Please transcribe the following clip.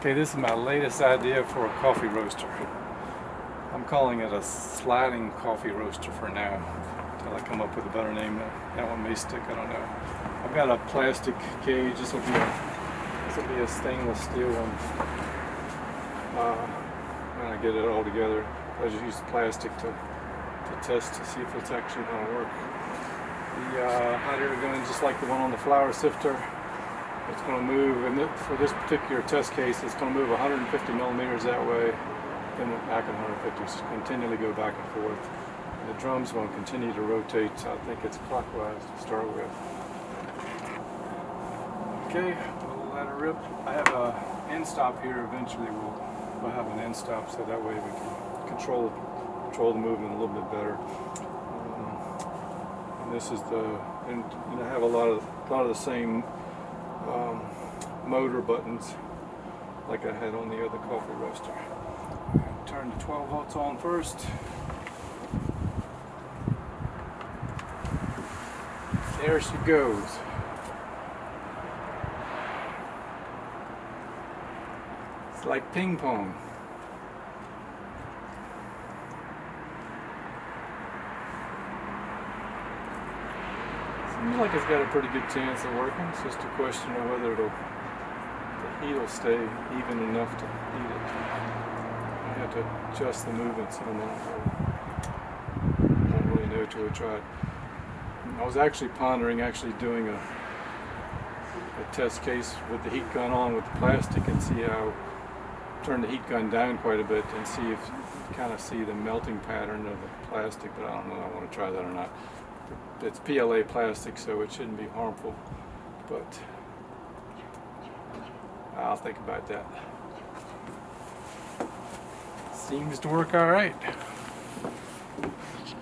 Okay, this is my latest idea for a coffee roaster. I'm calling it a sliding coffee roaster for now, until I come up with a better name. That one may stick, I don't know. I've got a plastic cage. This will be a stainless steel one. When I get it all together, I just use plastic to test to see if it's actually going to work. The hot air gun, just like the one on the flour sifter, it's going to move, and for this particular test case, it's going to move 150 millimeters that way, then back 150, so continually go back and forth. And the drum's going to continue to rotate. I think it's clockwise to start with. Okay, we'll let it rip. I have a end stop here. Eventually, we'll have an end stop, so that way we can control the movement a little bit better. And this is I have a lot of the same motor buttons like I had on the other coffee roaster. Turn the 12 volts on first. There she goes. It's like ping pong. Seems like it's got a pretty good chance of working. It's just a question of whether the heat will stay even enough to heat it. I have to adjust the movements on that. I don't really know till I try it. I was actually pondering doing a test case with the heat gun on with the plastic and see how, turn the heat gun down quite a bit and see if you kind of see the melting pattern of the plastic, but I don't know if I want to try that or not. It's PLA plastic, so it shouldn't be harmful, but I'll think about that. Seems to work all right.